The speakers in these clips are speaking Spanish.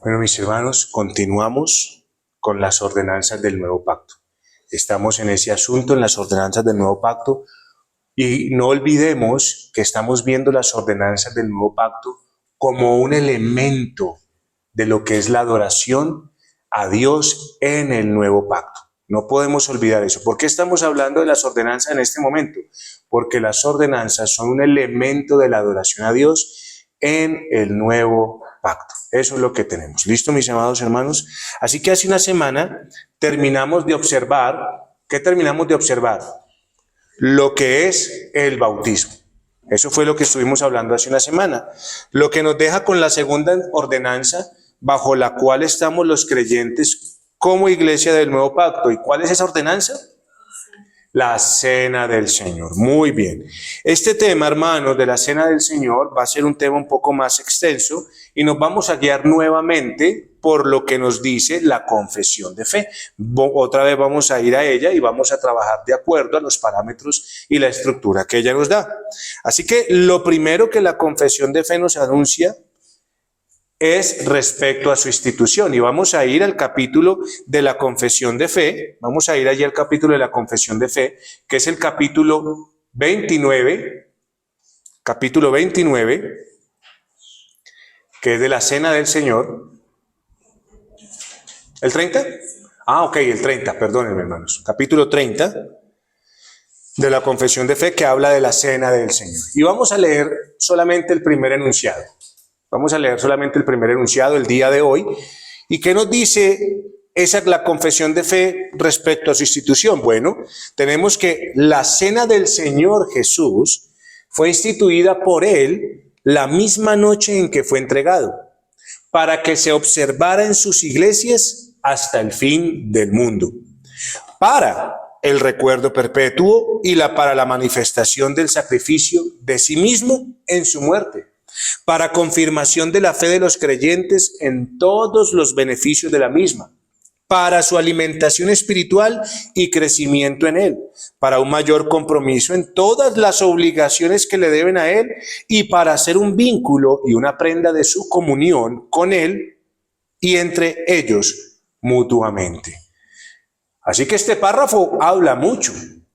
Bueno, mis hermanos, continuamos con las ordenanzas del nuevo pacto. Estamos en ese asunto, en las ordenanzas del nuevo pacto, y no olvidemos que estamos viendo las ordenanzas del nuevo pacto como un elemento de lo que es la adoración a Dios en el nuevo pacto. No podemos olvidar eso. ¿Por qué estamos hablando de las ordenanzas en este momento? Porque las ordenanzas son un elemento de la adoración a Dios en el nuevo pacto. Eso es lo que tenemos. ¿Listo, mis amados hermanos? Así que hace una semana terminamos de observar. ¿Qué terminamos de observar? Lo que es el bautismo. Eso fue lo que estuvimos hablando hace una semana. Lo que nos deja con la segunda ordenanza bajo la cual estamos los creyentes como iglesia del nuevo pacto. ¿Y cuál es esa ordenanza? La cena del Señor. Muy bien. Este tema, hermanos, de la cena del Señor va a ser un tema un poco más extenso y nos vamos a guiar nuevamente por lo que nos dice la confesión de fe. Otra vez vamos a ir a ella y vamos a trabajar de acuerdo a los parámetros y la estructura que ella nos da. Así que lo primero que la confesión de fe nos anuncia es respecto a su institución. Y vamos a ir al capítulo de la confesión de fe. Vamos a ir allí al capítulo de la confesión de fe, que es el capítulo 29, que es de la cena del Señor. ¿El 30? Ok, el 30, perdónenme, hermanos. Capítulo 30 de la confesión de fe, que habla de la cena del Señor. Y vamos a leer solamente el primer enunciado. Vamos a leer solamente el primer enunciado el día de hoy. ¿Y qué nos dice la confesión de fe respecto a su institución? Bueno, tenemos que la cena del Señor Jesús fue instituida por Él la misma noche en que fue entregado, para que se observara en sus iglesias hasta el fin del mundo, para el recuerdo perpetuo y para la manifestación del sacrificio de sí mismo en su muerte, para confirmación de la fe de los creyentes en todos los beneficios de la misma, para su alimentación espiritual y crecimiento en Él, para un mayor compromiso en todas las obligaciones que le deben a Él y para hacer un vínculo y una prenda de su comunión con Él y entre ellos mutuamente. Así que este párrafo habla mucho,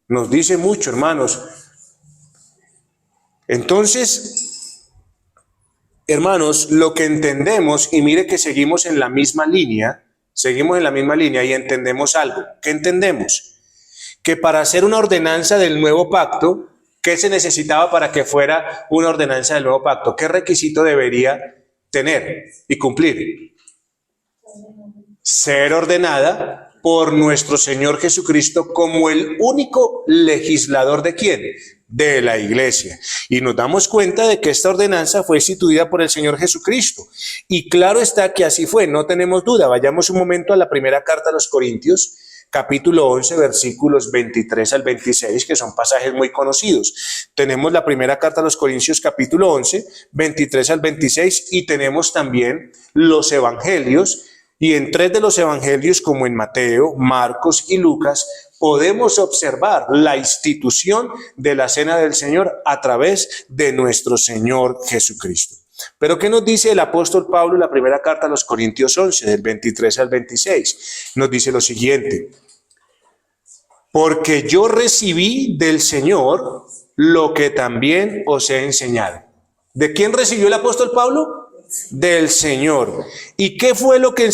nos dice mucho, hermanos. Entonces, hermanos, lo que entendemos, y mire que seguimos en la misma línea y entendemos algo. ¿Qué entendemos? Que para hacer una ordenanza del nuevo pacto, ¿qué se necesitaba para que fuera una ordenanza del nuevo pacto? ¿Qué requisito debería tener y cumplir? Ser ordenada por nuestro Señor Jesucristo como el único legislador ¿de quién? De la iglesia. Y nos damos cuenta de que esta ordenanza fue instituida por el Señor Jesucristo. Y claro está que así fue, no tenemos duda. Vayamos un momento a la primera carta a los Corintios, capítulo 11, versículos 23 al 26, que son pasajes muy conocidos. Tenemos la primera carta a los Corintios, capítulo 11, 23 al 26, y tenemos también los evangelios. Y en 3 de los evangelios, como en Mateo, Marcos y Lucas, podemos observar la institución de la cena del Señor a través de nuestro Señor Jesucristo. Pero ¿qué nos dice el apóstol Pablo en la primera carta a los Corintios 11, del 23 al 26? Nos dice lo siguiente: porque yo recibí del Señor lo que también os he enseñado. ¿De quién recibió el apóstol Pablo? Del Señor. ¿Y qué fue lo que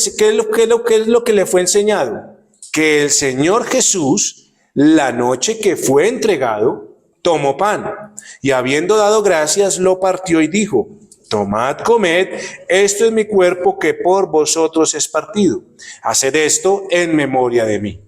le fue enseñado? Que el Señor Jesús, la noche que fue entregado, tomó pan y habiendo dado gracias, lo partió y dijo: tomad, comed, esto es mi cuerpo que por vosotros es partido. Haced esto en memoria de mí.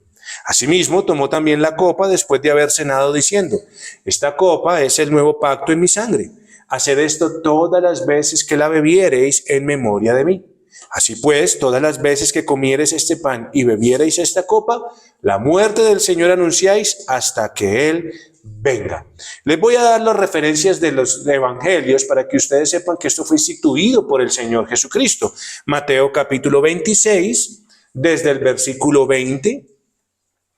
Asimismo, tomó también la copa después de haber cenado, diciendo: esta copa es el nuevo pacto en mi sangre. Haced esto todas las veces que la bebiereis en memoria de mí. Así pues, todas las veces que comiereis este pan y bebiereis esta copa, la muerte del Señor anunciáis hasta que Él venga. Les voy a dar las referencias de los evangelios para que ustedes sepan que esto fue instituido por el Señor Jesucristo. Mateo capítulo 26, desde el versículo 20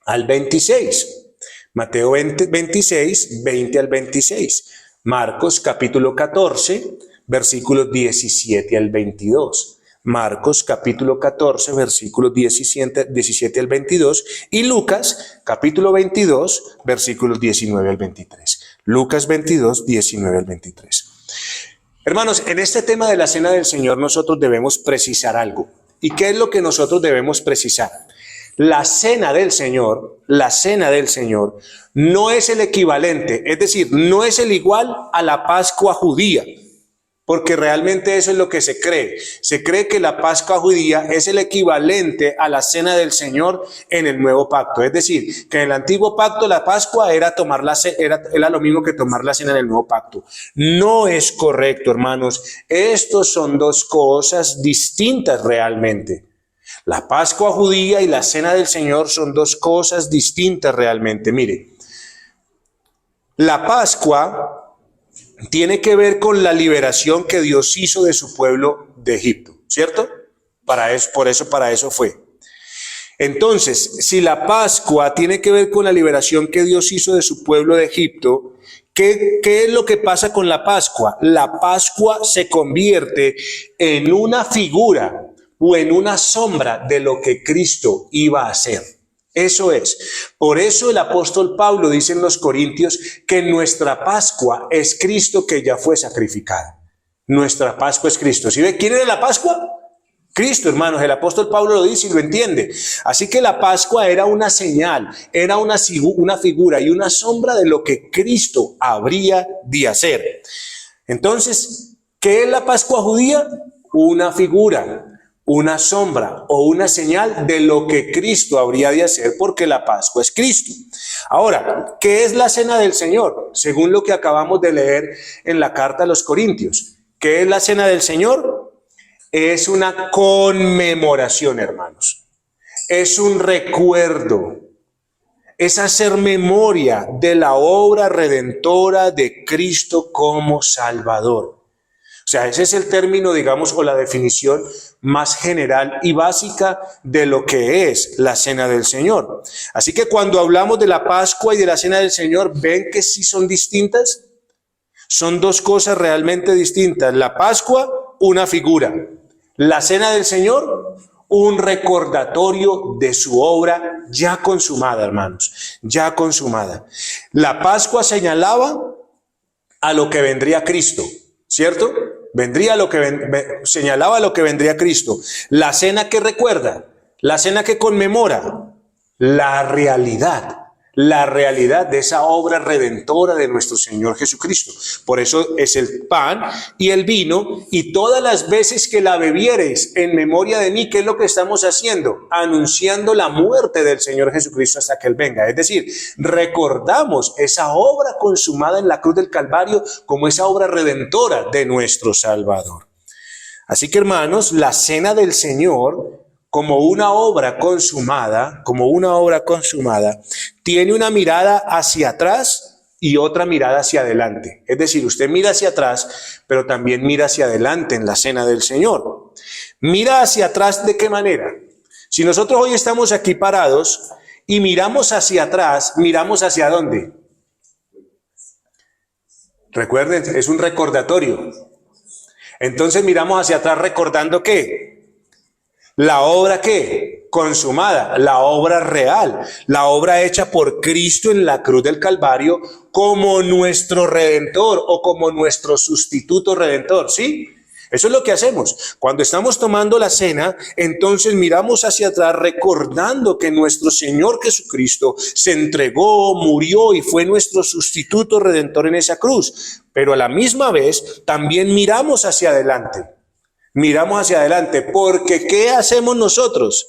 al 26. Mateo 26, 20 al 26. Marcos capítulo 14, versículos 17 al 22. Marcos capítulo 14, versículos 17 al 22, y Lucas capítulo 22, versículos 19 al 23. Lucas 22, 19 al 23. Hermanos, en este tema de la cena del Señor nosotros debemos precisar algo. ¿Y qué es lo que nosotros debemos precisar? La cena del Señor no es el equivalente, es decir, no es el igual a la Pascua judía, porque realmente eso es lo que se cree. Se cree que la Pascua judía es el equivalente a la cena del Señor en el nuevo pacto. Es decir, que en el antiguo pacto la Pascua era lo mismo que tomar la cena en el nuevo pacto. No es correcto, hermanos. Estos son dos cosas distintas realmente. La Pascua judía y la cena del Señor son dos cosas distintas realmente. Mire, la Pascua tiene que ver con la liberación que Dios hizo de su pueblo de Egipto, ¿cierto? Para eso fue. Entonces, si la Pascua tiene que ver con la liberación que Dios hizo de su pueblo de Egipto, ¿qué es lo que pasa con la Pascua? La Pascua se convierte en una figura o en una sombra de lo que Cristo iba a hacer. Eso es. Por eso el apóstol Pablo dice en los Corintios que nuestra Pascua es Cristo que ya fue sacrificado. Nuestra Pascua es Cristo. ¿Sí ve quién era la Pascua? Cristo, hermanos. El apóstol Pablo lo dice y lo entiende. Así que la Pascua era una señal, era una figura y una sombra de lo que Cristo habría de hacer. Entonces, ¿qué es la Pascua judía? Una figura, una sombra o una señal de lo que Cristo habría de hacer, porque la Pascua es Cristo. Ahora, ¿qué es la cena del Señor? Según lo que acabamos de leer en la carta a los Corintios. ¿Qué es la cena del Señor? Es una conmemoración, hermanos. Es un recuerdo. Es hacer memoria de la obra redentora de Cristo como Salvador. O sea, ese es el término, digamos, o la definición más general y básica de lo que es la cena del Señor. Así que cuando hablamos de la Pascua y de la cena del Señor, ¿ven que sí son distintas? Son dos cosas realmente distintas. La Pascua, una figura. La cena del Señor, un recordatorio de su obra ya consumada, hermanos, ya consumada. La Pascua señalaba a lo que vendría Cristo, ¿cierto? Señalaba lo que vendría Cristo. La cena que recuerda, la cena que conmemora, la realidad de esa obra redentora de nuestro Señor Jesucristo. Por eso es el pan y el vino, y todas las veces que la bebiereis en memoria de mí, ¿qué es lo que estamos haciendo? Anunciando la muerte del Señor Jesucristo hasta que Él venga. Es decir, recordamos esa obra consumada en la cruz del Calvario como esa obra redentora de nuestro Salvador. Así que, hermanos, la cena del Señor, como una obra consumada, tiene una mirada hacia atrás y otra mirada hacia adelante. Es decir, usted mira hacia atrás, pero también mira hacia adelante en la cena del Señor. Mira hacia atrás, ¿de qué manera? Si nosotros hoy estamos aquí parados y miramos hacia atrás, ¿miramos hacia dónde? Recuerden, es un recordatorio. Entonces miramos hacia atrás recordando ¿qué? La obra ¿qué? Consumada, la obra real, la obra hecha por Cristo en la cruz del Calvario como nuestro Redentor o como nuestro sustituto redentor, ¿sí? Eso es lo que hacemos. Cuando estamos tomando la cena, entonces miramos hacia atrás recordando que nuestro Señor Jesucristo se entregó, murió y fue nuestro sustituto redentor en esa cruz. Pero a la misma vez también miramos hacia adelante. Miramos hacia adelante porque ¿qué hacemos nosotros?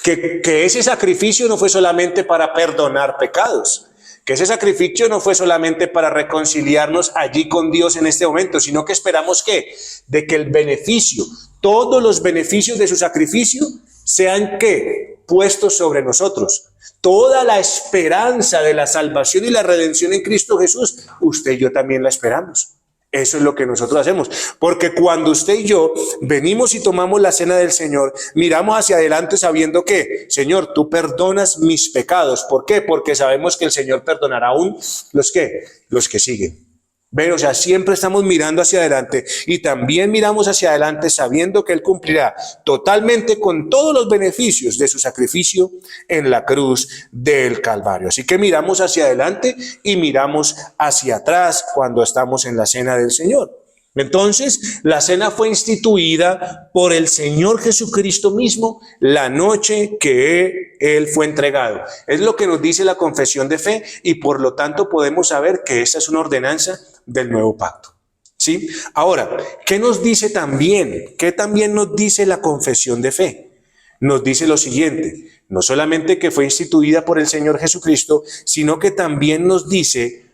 Que ese sacrificio no fue solamente para perdonar pecados, que ese sacrificio no fue solamente para reconciliarnos allí con Dios en este momento, sino que esperamos ¿qué? De que el beneficio, todos los beneficios de su sacrificio sean ¿qué? Puestos sobre nosotros. Toda la esperanza de la salvación y la redención en Cristo Jesús, usted y yo también la esperamos. Eso es lo que nosotros hacemos, porque cuando usted y yo venimos y tomamos la cena del Señor, miramos hacia adelante sabiendo que, Señor, tú perdonas mis pecados. ¿Por qué? Porque sabemos que el Señor perdonará aún los que siguen. Ven, o sea, siempre estamos mirando hacia adelante y también miramos hacia adelante sabiendo que Él cumplirá totalmente con todos los beneficios de su sacrificio en la cruz del Calvario. Así que miramos hacia adelante y miramos hacia atrás cuando estamos en la cena del Señor. Entonces, la cena fue instituida por el Señor Jesucristo mismo la noche que Él fue entregado. Es lo que nos dice la confesión de fe y por lo tanto podemos saber que esa es una ordenanza del nuevo pacto. ¿Sí? Ahora, ¿qué nos dice también? ¿Qué también nos dice la confesión de fe? Nos dice lo siguiente, no solamente que fue instituida por el Señor Jesucristo, sino que también nos dice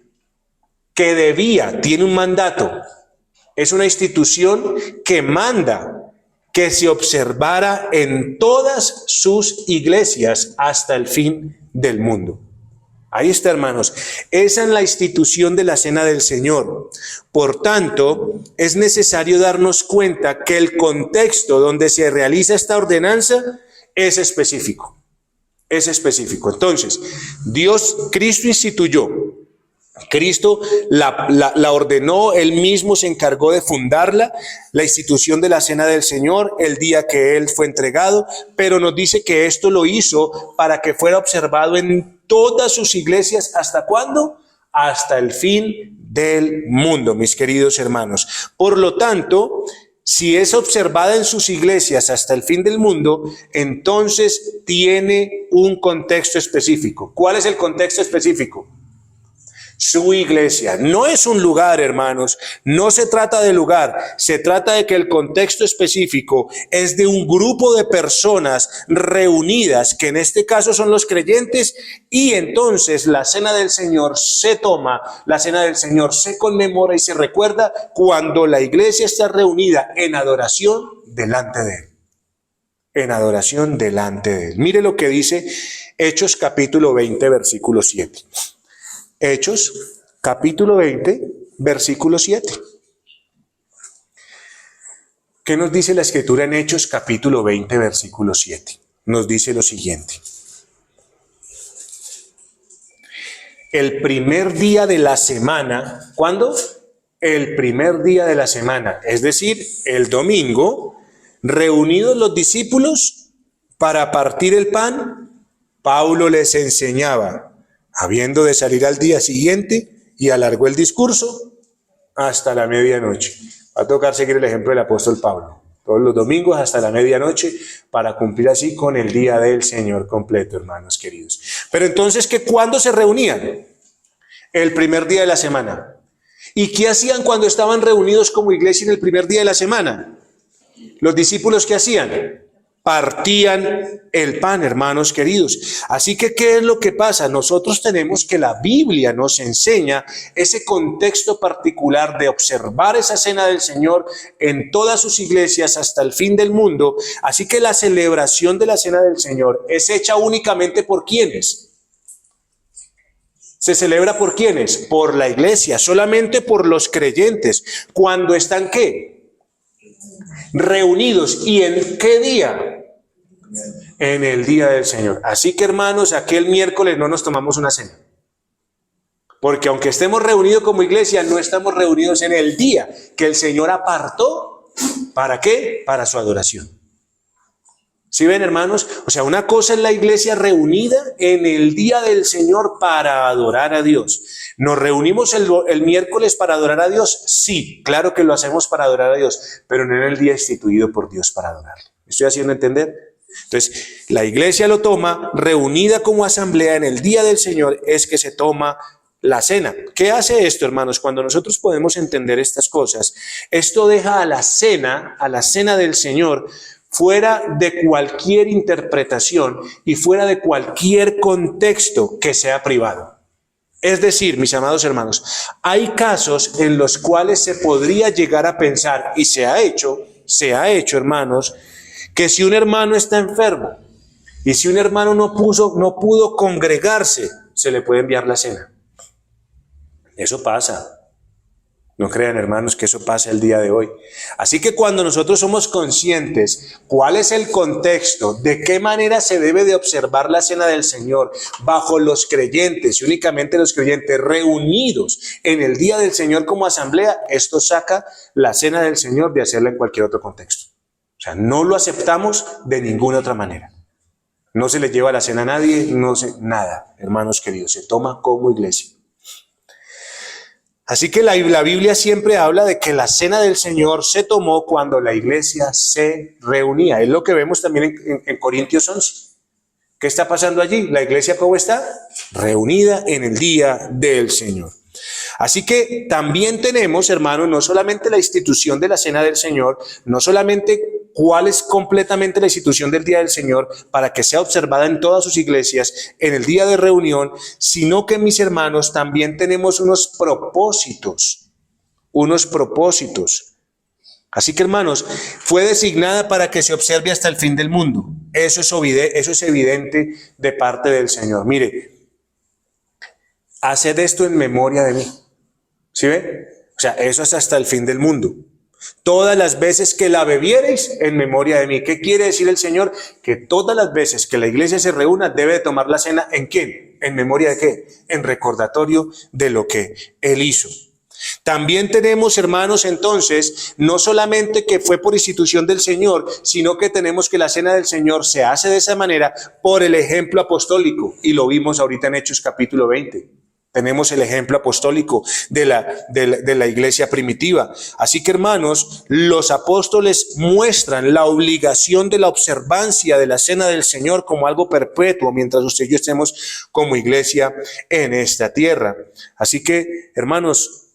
que tiene un mandato. Es una institución que manda que se observara en todas sus iglesias hasta el fin del mundo. Ahí está, hermanos. Esa es la institución de la cena del Señor. Por tanto, es necesario darnos cuenta que el contexto donde se realiza esta ordenanza es específico. Es específico. Entonces, Cristo instituyó. Cristo la ordenó, Él mismo se encargó de fundarla, la institución de la cena del Señor, el día que Él fue entregado, pero nos dice que esto lo hizo para que fuera observado en todas sus iglesias. ¿Hasta cuándo? Hasta el fin del mundo, mis queridos hermanos. Por lo tanto, si es observada en sus iglesias hasta el fin del mundo, entonces tiene un contexto específico. ¿Cuál es el contexto específico? Su iglesia. No es un lugar, hermanos, no se trata de lugar, se trata de que el contexto específico es de un grupo de personas reunidas, que en este caso son los creyentes, y entonces la cena del Señor se toma, la cena del Señor se conmemora y se recuerda cuando la iglesia está reunida en adoración delante de Él. En adoración delante de Él. Mire lo que dice Hechos capítulo 20, versículo 7. Hechos, capítulo 20, versículo 7. ¿Qué nos dice la Escritura en Hechos, capítulo 20, versículo 7? Nos dice lo siguiente. El primer día de la semana, ¿cuándo? El primer día de la semana, es decir, el domingo, reunidos los discípulos para partir el pan, Pablo les enseñaba, habiendo de salir al día siguiente, y alargó el discurso hasta la medianoche. Va a tocar seguir el ejemplo del apóstol Pablo. Todos los domingos hasta la medianoche para cumplir así con el día del Señor completo, hermanos queridos. Pero entonces, ¿cuándo se reunían? El primer día de la semana. ¿Y qué hacían cuando estaban reunidos como iglesia en el primer día de la semana? Los discípulos, ¿qué hacían? Partían el pan, hermanos queridos. Así que, ¿qué es lo que pasa? Nosotros tenemos que la Biblia nos enseña ese contexto particular de observar esa cena del Señor en todas sus iglesias hasta el fin del mundo. Así que la celebración de la cena del Señor es hecha únicamente por ¿quiénes? ¿Se celebra por quiénes? Por la iglesia, solamente por los creyentes. ¿Cuándo están qué? Reunidos. ¿Y en qué día? En el día del Señor. Así que, hermanos, aquel miércoles no nos tomamos una cena. Porque aunque estemos reunidos como iglesia, no estamos reunidos en el día que el Señor apartó. ¿Para qué? Para su adoración. ¿Sí ven, hermanos? O sea, una cosa es la iglesia reunida en el día del Señor para adorar a Dios. ¿Nos reunimos el miércoles para adorar a Dios? Sí, claro que lo hacemos para adorar a Dios, pero no en el día instituido por Dios para adorarle. ¿Me estoy haciendo entender? Entonces, la iglesia lo toma, reunida como asamblea en el día del Señor, es que se toma la cena. ¿Qué hace esto, hermanos? Cuando nosotros podemos entender estas cosas, esto deja a la cena del Señor, fuera de cualquier interpretación y fuera de cualquier contexto que sea privado. Es decir, mis amados hermanos, hay casos en los cuales se podría llegar a pensar, y se ha hecho, hermanos, que si un hermano está enfermo y si un hermano no pudo congregarse, se le puede enviar la cena. Eso pasa. No crean, hermanos, que eso pasa el día de hoy. Así que cuando nosotros somos conscientes cuál es el contexto, de qué manera se debe de observar la cena del Señor bajo los creyentes y únicamente los creyentes reunidos en el día del Señor como asamblea, esto saca la cena del Señor de hacerla en cualquier otro contexto. O sea, no lo aceptamos de ninguna otra manera. No se le lleva la cena a nadie, nada, hermanos queridos, se toma como iglesia. Así que la Biblia siempre habla de que la cena del Señor se tomó cuando la iglesia se reunía. Es lo que vemos también en Corintios 11. ¿Qué está pasando allí? La iglesia, ¿cómo está? Reunida en el día del Señor. Así que también tenemos, hermanos, no solamente la institución de la cena del Señor, no solamente cuál es completamente la institución del día del Señor para que sea observada en todas sus iglesias en el día de reunión, sino que, mis hermanos, también tenemos unos propósitos. Así que, hermanos, fue designada para que se observe hasta el fin del mundo. Eso es evidente de parte del Señor. Mire, haced esto en memoria de mí. ¿Sí ve? O sea, eso es hasta el fin del mundo. Todas las veces que la bebiereis, en memoria de mí. ¿Qué quiere decir el Señor? Que todas las veces que la iglesia se reúna, debe de tomar la cena, ¿en quién? ¿En memoria de qué? En recordatorio de lo que Él hizo. También tenemos, hermanos, entonces, no solamente que fue por institución del Señor, sino que tenemos que la cena del Señor se hace de esa manera por el ejemplo apostólico. Y lo vimos ahorita en Hechos capítulo 20. Tenemos el ejemplo apostólico de la iglesia primitiva. Así que, hermanos, los apóstoles muestran la obligación de la observancia de la cena del Señor como algo perpetuo mientras usted y yo estemos como iglesia en esta tierra. Así que, hermanos,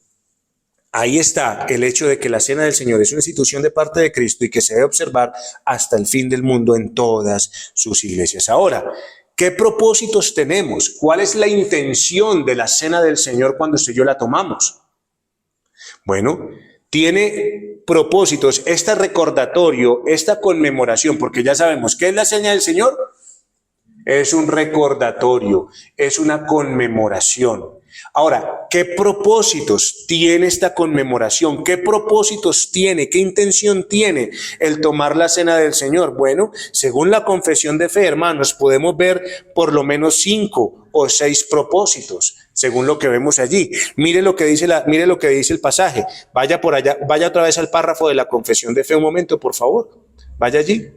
ahí está el hecho de que la cena del Señor es una institución de parte de Cristo y que se debe observar hasta el fin del mundo en todas sus iglesias. Ahora, ¿qué propósitos tenemos? ¿Cuál es la intención de la cena del Señor cuando usted y yo la tomamos? Bueno, tiene propósitos, este recordatorio, esta conmemoración, porque ya sabemos, ¿qué es la cena del Señor? Es un recordatorio, es una conmemoración. Ahora, ¿qué propósitos tiene esta conmemoración? ¿Qué propósitos tiene? ¿Qué intención tiene el tomar la cena del Señor? Bueno, según la confesión de fe, hermanos, podemos ver por lo menos 5 o 6 propósitos, según lo que vemos allí. Mire lo que dice el pasaje. Vaya por allá, vaya otra vez al párrafo de la confesión de fe un momento, por favor. Vaya allí.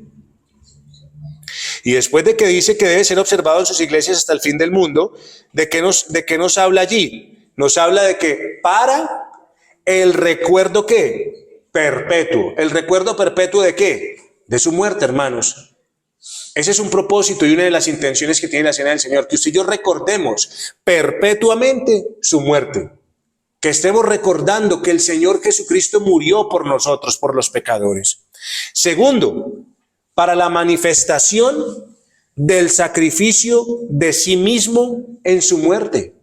Y después de que dice que debe ser observado en sus iglesias hasta el fin del mundo, ¿de qué nos habla allí? Nos habla de que para el recuerdo ¿qué? Perpetuo. ¿El recuerdo perpetuo de qué? De su muerte, hermanos. Ese es un propósito y una de las intenciones que tiene la cena del Señor, que usted y yo recordemos perpetuamente su muerte. Que estemos recordando que el Señor Jesucristo murió por nosotros, por los pecadores. Segundo, para la manifestación del sacrificio de sí mismo en su muerte,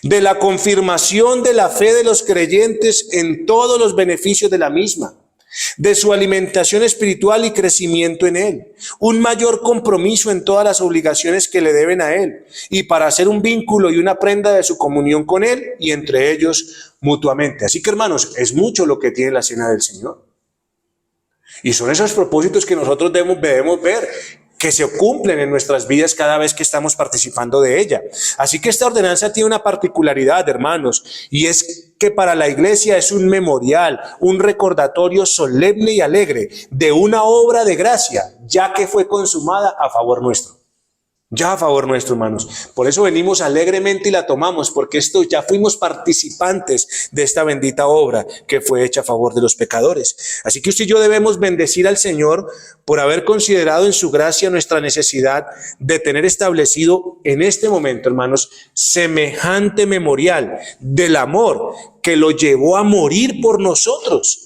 de la confirmación de la fe de los creyentes en todos los beneficios de la misma, de su alimentación espiritual y crecimiento en Él, un mayor compromiso en todas las obligaciones que le deben a Él, y para hacer un vínculo y una prenda de su comunión con Él y entre ellos mutuamente. Así que, hermanos, es mucho lo que tiene la cena del Señor. Y son esos propósitos que nosotros debemos ver que se cumplen en nuestras vidas cada vez que estamos participando de ella. Así que esta ordenanza tiene una particularidad, hermanos, y es que para la iglesia es un memorial, un recordatorio solemne y alegre de una obra de gracia, ya que fue consumada a favor nuestro. Ya a favor nuestro, hermanos. Por eso venimos alegremente y la tomamos, porque ya fuimos participantes de esta bendita obra que fue hecha a favor de los pecadores. Así que usted y yo debemos bendecir al Señor por haber considerado en su gracia nuestra necesidad de tener establecido en este momento, hermanos, semejante memorial del amor que lo llevó a morir por nosotros.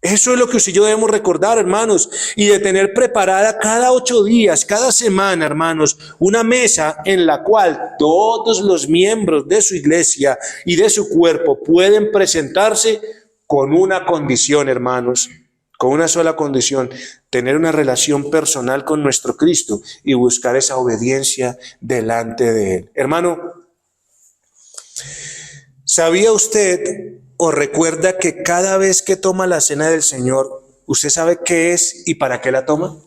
Eso es lo que usted y yo debemos recordar, hermanos, y de tener preparada cada 8 días, cada semana, hermanos, una mesa en la cual todos los miembros de su iglesia y de su cuerpo pueden presentarse con una condición, hermanos, con una sola condición: tener una relación personal con nuestro Cristo y buscar esa obediencia delante de Él. Hermano, ¿sabía usted o recuerda que cada vez que toma la cena del Señor, ¿usted sabe qué es y para qué la toma?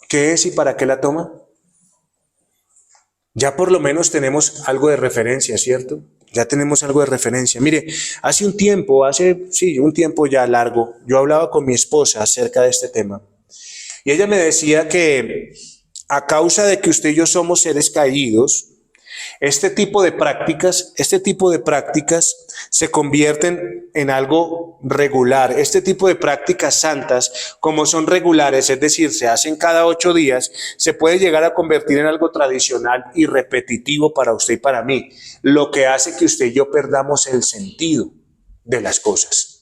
¿Qué es y para qué la toma? Ya por lo menos tenemos algo de referencia, ¿cierto? Ya tenemos algo de referencia. Mire, hace un tiempo ya largo, yo hablaba con mi esposa acerca de este tema. Y ella me decía que a causa de que usted y yo somos seres caídos, este tipo de prácticas se convierten en algo regular. Este tipo de prácticas santas, como son regulares, es decir, se hacen cada 8 días, se puede llegar a convertir en algo tradicional y repetitivo para usted y para mí, lo que hace que usted y yo perdamos el sentido de las cosas.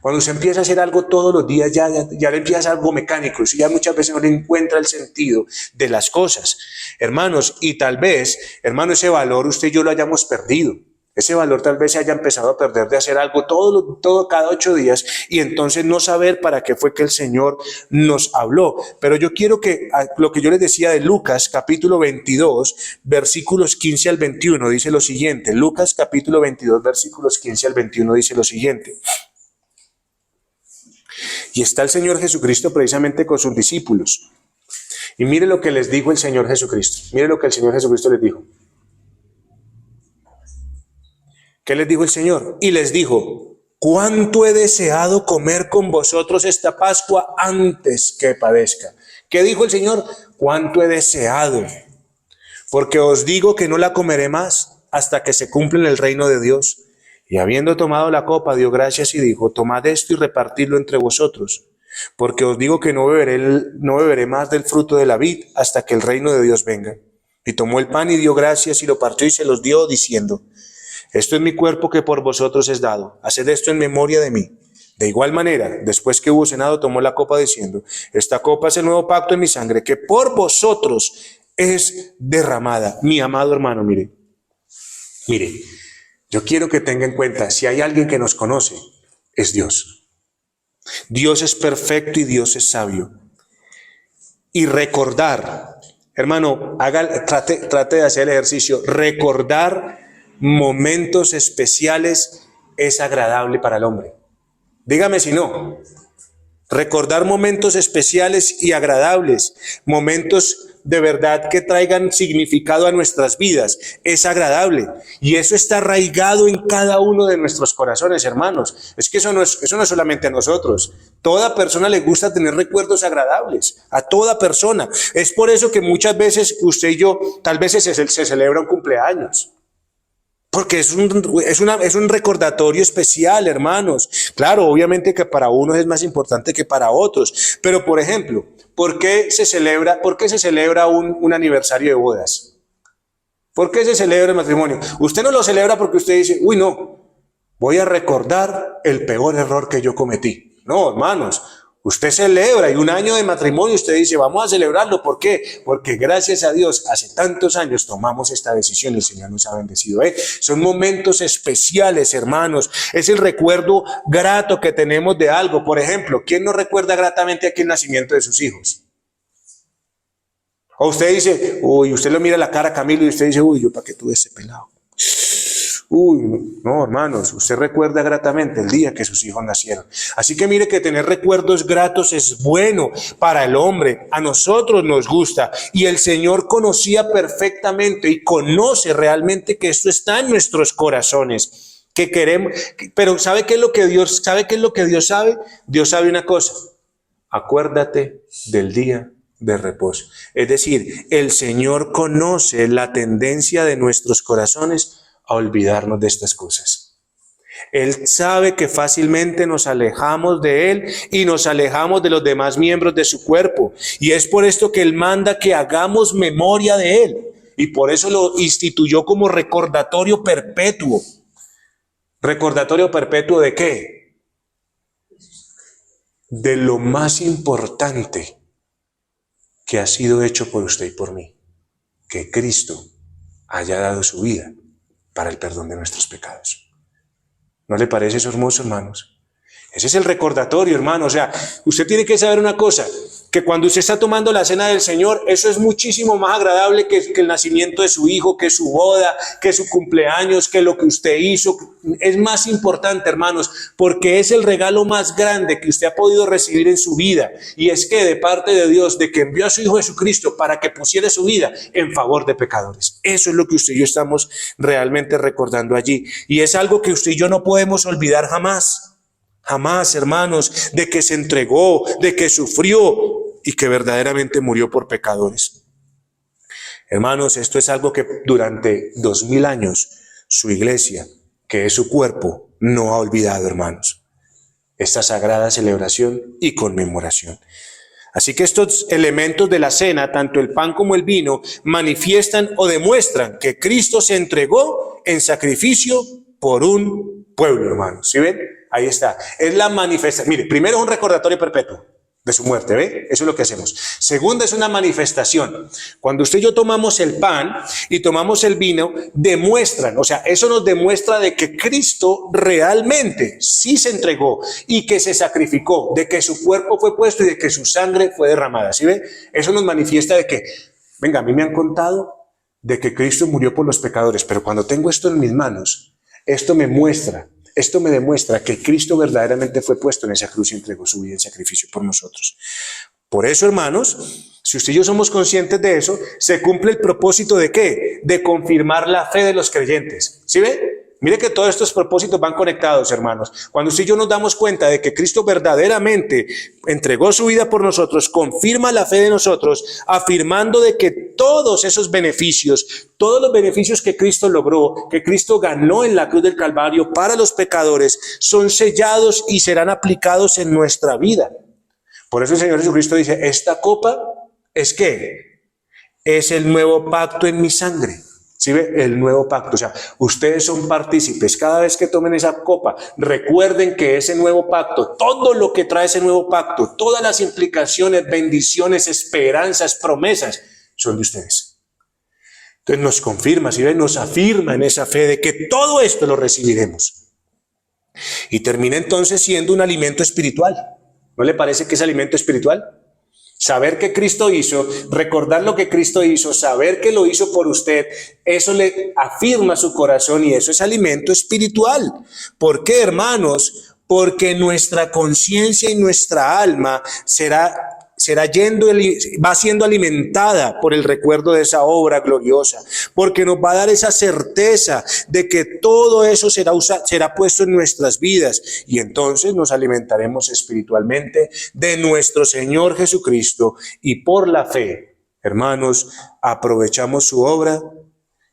Cuando usted empieza a hacer algo todos los días, ya le empieza a ser algo mecánico, usted ya muchas veces no le encuentra el sentido de las cosas. Hermanos, y tal vez, hermano, ese valor usted y yo lo hayamos perdido. Ese valor tal vez se haya empezado a perder de hacer algo todo cada 8 días y entonces no saber para qué fue que el Señor nos habló. Pero yo quiero que lo que yo les decía de Lucas capítulo 22, versículos 15 al 21, dice lo siguiente. Lucas capítulo 22, versículos 15 al 21 dice lo siguiente. Y está el Señor Jesucristo precisamente con sus discípulos. Y mire lo que les dijo el Señor Jesucristo. Mire lo que el Señor Jesucristo les dijo. ¿Qué les dijo el Señor? Y les dijo: cuánto he deseado comer con vosotros esta Pascua antes que padezca. ¿Qué dijo el Señor? Cuánto he deseado. Porque os digo que no la comeré más hasta que se cumpla en el reino de Dios. Y habiendo tomado la copa, dio gracias y dijo: tomad esto y repartidlo entre vosotros, porque os digo que no beberé más del fruto de la vid hasta que el reino de Dios venga. Y tomó el pan y dio gracias y lo partió y se los dio, diciendo: esto es mi cuerpo que por vosotros es dado, haced esto en memoria de mí. De igual manera, después que hubo cenado, tomó la copa diciendo: esta copa es el nuevo pacto en mi sangre, que por vosotros es derramada. Mi amado hermano, mire, yo quiero que tenga en cuenta, si hay alguien que nos conoce, es Dios. Dios es perfecto y Dios es sabio. Y recordar, hermano, trate de hacer el ejercicio. Recordar momentos especiales es agradable para el hombre. Dígame si no. Recordar momentos especiales y agradables, momentos de verdad que traigan significado a nuestras vidas, es agradable. Y eso está arraigado en cada uno de nuestros corazones, hermanos. Es que eso no es solamente a nosotros. Toda persona le gusta tener recuerdos agradables, a toda persona. Es por eso que muchas veces usted y yo, tal vez se celebra un cumpleaños. Porque es un recordatorio especial, hermanos. Claro, obviamente que para unos es más importante que para otros. Pero, por ejemplo, ¿por qué se celebra un aniversario de bodas? ¿Por qué se celebra el matrimonio? Usted no lo celebra porque usted dice: uy, no, voy a recordar el peor error que yo cometí. No, hermanos. Usted celebra y un año de matrimonio usted dice: vamos a celebrarlo. ¿Por qué? Porque gracias a Dios hace tantos años tomamos esta decisión y el Señor nos ha bendecido. Son momentos especiales, hermanos. Es el recuerdo grato que tenemos de algo. Por ejemplo, ¿quién no recuerda gratamente aquí el nacimiento de sus hijos? O usted dice: uy, usted lo mira la cara a Camilo y usted dice: uy, yo para qué tuve ese pelado. Uy, no, hermanos, usted recuerda gratamente el día que sus hijos nacieron. Así que mire que tener recuerdos gratos es bueno para el hombre. A nosotros nos gusta. Y el Señor conocía perfectamente y conoce realmente que esto está en nuestros corazones. Que queremos, pero ¿sabe qué es lo que Dios sabe? Dios sabe una cosa: acuérdate del día de reposo. Es decir, el Señor conoce la tendencia de nuestros corazones a olvidarnos de estas cosas. Él sabe que fácilmente nos alejamos de Él y nos alejamos de los demás miembros de su cuerpo. Y es por esto que Él manda que hagamos memoria de Él. Y por eso lo instituyó como recordatorio perpetuo. ¿Recordatorio perpetuo de qué? De lo más importante que ha sido hecho por usted y por mí. Que Cristo haya dado su vida para el perdón de nuestros pecados. ¿No le parece eso hermoso, hermanos? Ese es el recordatorio, hermano. O sea, usted tiene que saber una cosa: que cuando usted está tomando la cena del Señor, eso es muchísimo más agradable que el nacimiento de su hijo, que su boda, que su cumpleaños, que lo que usted hizo. Es más importante, hermanos, porque es el regalo más grande que usted ha podido recibir en su vida. Y es que de parte de Dios, de que envió a su Hijo Jesucristo para que pusiera su vida en favor de pecadores. Eso es lo que usted y yo estamos realmente recordando allí. Y es algo que usted y yo no podemos olvidar jamás. Jamás, hermanos, de que se entregó, de que sufrió y que verdaderamente murió por pecadores. Hermanos, esto es algo que durante 2000 años su iglesia, que es su cuerpo, no ha olvidado, hermanos. Esta sagrada celebración y conmemoración. Así que estos elementos de la cena, tanto el pan como el vino, manifiestan o demuestran que Cristo se entregó en sacrificio por un pueblo, hermanos. ¿Sí ven? Ahí está. Es la manifestación. Mire, primero es un recordatorio perpetuo de su muerte, ¿ve? Eso es lo que hacemos. Segundo, es una manifestación. Cuando usted y yo tomamos el pan y tomamos el vino, demuestran, o sea, eso nos demuestra de que Cristo realmente sí se entregó y que se sacrificó, de que su cuerpo fue puesto y de que su sangre fue derramada, ¿sí ve? Eso nos manifiesta de que, venga, a mí me han contado de que Cristo murió por los pecadores, pero cuando tengo esto en mis manos, esto me demuestra que Cristo verdaderamente fue puesto en esa cruz y entregó su vida en sacrificio por nosotros. Por eso, hermanos, si usted y yo somos conscientes de eso, se cumple el propósito ¿de qué? De confirmar la fe de los creyentes. ¿Sí ve? Mire que todos estos propósitos van conectados, hermanos. Cuando usted y yo nos damos cuenta de que Cristo verdaderamente entregó su vida por nosotros, confirma la fe de nosotros, afirmando de que todos esos beneficios, todos los beneficios que Cristo logró, que Cristo ganó en la cruz del Calvario para los pecadores, son sellados y serán aplicados en nuestra vida. Por eso el Señor Jesucristo dice, esta copa es ¿qué? Es el nuevo pacto en mi sangre. ¿Sí ve? El nuevo pacto. O sea, ustedes son partícipes. Cada vez que tomen esa copa, recuerden que ese nuevo pacto, todo lo que trae ese nuevo pacto, todas las implicaciones, bendiciones, esperanzas, promesas, son de ustedes. Entonces nos confirma, ¿sí ve? Nos afirma en esa fe de que todo esto lo recibiremos. Y termina entonces siendo un alimento espiritual. ¿No le parece que es alimento espiritual? Saber que Cristo hizo, recordar lo que Cristo hizo, saber que lo hizo por usted, eso le afirma su corazón y eso es alimento espiritual. ¿Por qué, hermanos? Porque nuestra conciencia y nuestra alma va siendo alimentada por el recuerdo de esa obra gloriosa, porque nos va a dar esa certeza de que todo eso será puesto en nuestras vidas y entonces nos alimentaremos espiritualmente de nuestro Señor Jesucristo y por la fe, hermanos, aprovechamos su obra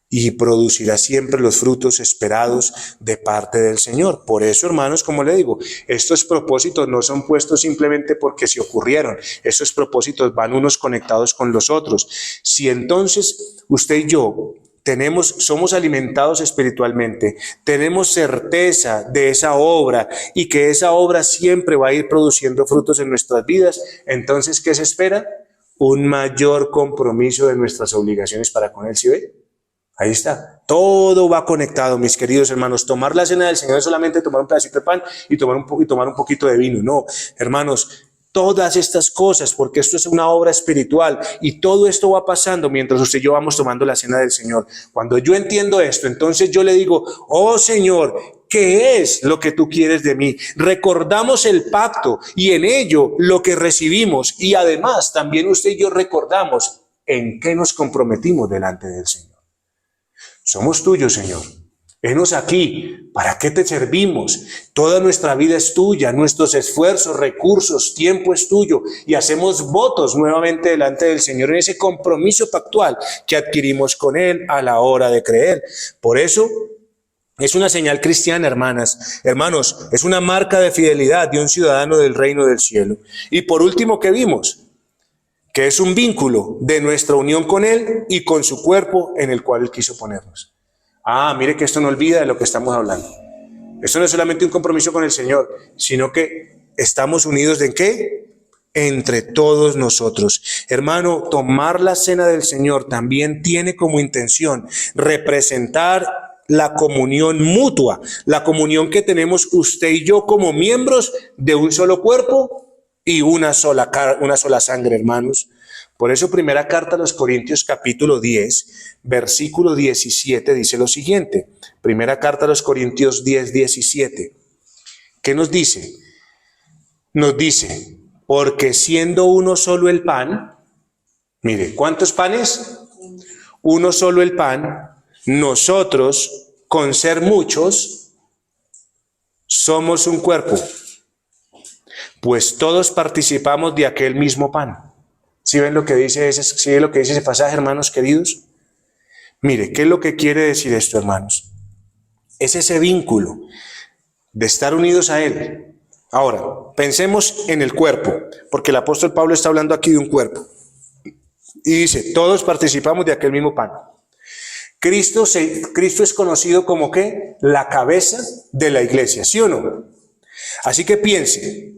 y producirá siempre los frutos esperados de parte del Señor. Por eso, hermanos, como le digo, estos propósitos no son puestos simplemente porque se ocurrieron. Estos propósitos van unos conectados con los otros. Si entonces usted y yo somos alimentados espiritualmente, tenemos certeza de esa obra y que esa obra siempre va a ir produciendo frutos en nuestras vidas, entonces, ¿qué se espera? Un mayor compromiso de nuestras obligaciones para con Él, ¿sí ve? Ahí está. Todo va conectado, mis queridos hermanos. Tomar la cena del Señor es solamente tomar un pedacito de pan y tomar un poquito de vino. No, hermanos, todas estas cosas, porque esto es una obra espiritual y todo esto va pasando mientras usted y yo vamos tomando la cena del Señor. Cuando yo entiendo esto, entonces yo le digo, oh Señor, ¿qué es lo que tú quieres de mí? Recordamos el pacto y en ello lo que recibimos y además también usted y yo recordamos en qué nos comprometimos delante del Señor. Somos tuyos, Señor. Henos aquí. ¿Para qué te servimos? Toda nuestra vida es tuya, nuestros esfuerzos, recursos, tiempo es tuyo. Y hacemos votos nuevamente delante del Señor en ese compromiso pactual que adquirimos con Él a la hora de creer. Por eso es una señal cristiana, hermanos, es una marca de fidelidad de un ciudadano del reino del cielo. Y por último, ¿qué vimos? Que es un vínculo de nuestra unión con Él y con su cuerpo en el cual Él quiso ponernos. Mire que esto no olvida de lo que estamos hablando. Esto no es solamente un compromiso con el Señor, sino que estamos unidos ¿en qué? Entre todos nosotros. Hermano, tomar la cena del Señor también tiene como intención representar la comunión mutua, la comunión que tenemos usted y yo como miembros de un solo cuerpo y una sola sangre, hermanos. Por eso primera carta a los Corintios capítulo 10, versículo 17 dice lo siguiente. Primera carta a los Corintios 10, 17. ¿Qué nos dice? Nos dice, porque siendo uno solo el pan, mire, ¿cuántos panes? Uno solo el pan, nosotros, con ser muchos, somos un cuerpo, pues todos participamos de aquel mismo pan. ¿Sí ven lo que dice ese pasaje, hermanos queridos? Mire, ¿qué es lo que quiere decir esto, hermanos? Es ese vínculo de estar unidos a Él. Ahora, pensemos en el cuerpo, porque el apóstol Pablo está hablando aquí de un cuerpo. Y dice, todos participamos de aquel mismo pan. Cristo es conocido como ¿qué? La cabeza de la iglesia, ¿sí o no? Así que piense,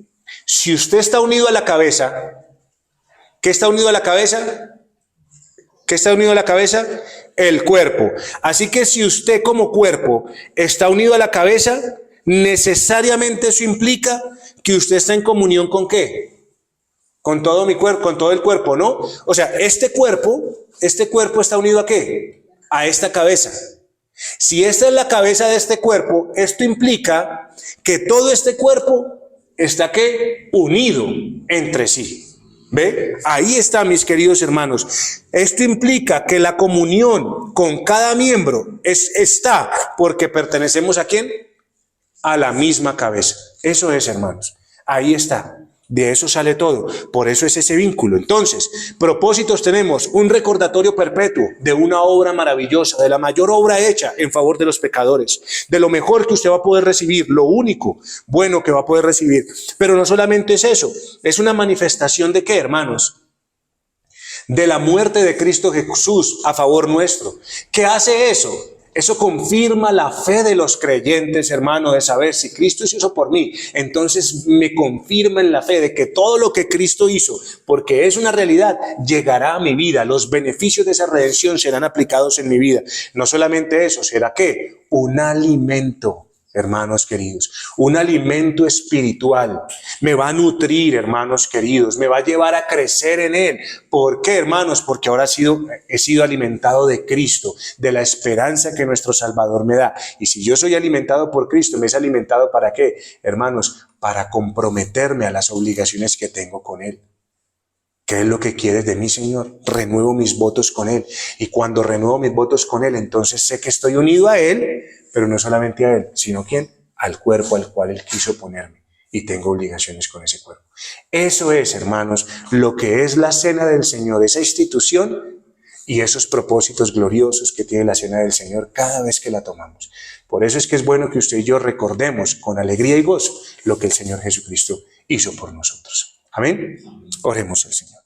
si usted está unido a la cabeza, ¿qué está unido a la cabeza? ¿Qué está unido a la cabeza? El cuerpo. Así que si usted como cuerpo está unido a la cabeza, necesariamente eso implica que usted está en comunión ¿con qué? Con todo mi cuerpo, con todo el cuerpo, ¿no? O sea, este cuerpo está unido ¿a qué? A esta cabeza. Si esta es la cabeza de este cuerpo, esto implica que todo este cuerpo está ¿qué? Unido entre sí. ¿Ve? Ahí está, mis queridos hermanos. Esto implica que la comunión con cada miembro está porque pertenecemos ¿a quién? A la misma cabeza. Eso es, hermanos. Ahí está. De eso sale todo. Por eso es ese vínculo. Entonces, propósitos tenemos: un recordatorio perpetuo de una obra maravillosa, de la mayor obra hecha en favor de los pecadores, de lo mejor que usted va a poder recibir, lo único bueno que va a poder recibir. Pero no solamente es eso, es una manifestación de ¿qué, hermanos? De la muerte de Cristo Jesús a favor nuestro. ¿Qué hace eso? Eso confirma la fe de los creyentes, hermano, de saber si Cristo hizo eso por mí. Entonces me confirma en la fe de que todo lo que Cristo hizo, porque es una realidad, llegará a mi vida. Los beneficios de esa redención serán aplicados en mi vida. No solamente eso, ¿será qué? Un alimento. Hermanos queridos, un alimento espiritual, me va a nutrir, hermanos queridos, me va a llevar a crecer en Él. ¿Por qué, hermanos? Porque ahora he sido alimentado de Cristo, de la esperanza que nuestro Salvador me da. Y si yo soy alimentado por Cristo, ¿me es alimentado para qué, hermanos? Para comprometerme a las obligaciones que tengo con Él. ¿Qué es lo que quieres de mí, Señor? Renuevo mis votos con Él. Y cuando renuevo mis votos con Él, entonces sé que estoy unido a Él, pero no solamente a Él, sino ¿quién? Al cuerpo al cual Él quiso ponerme. Y tengo obligaciones con ese cuerpo. Eso es, hermanos, lo que es la cena del Señor, esa institución y esos propósitos gloriosos que tiene la cena del Señor cada vez que la tomamos. Por eso es que es bueno que usted y yo recordemos con alegría y gozo lo que el Señor Jesucristo hizo por nosotros. Amén. Oremos al Señor.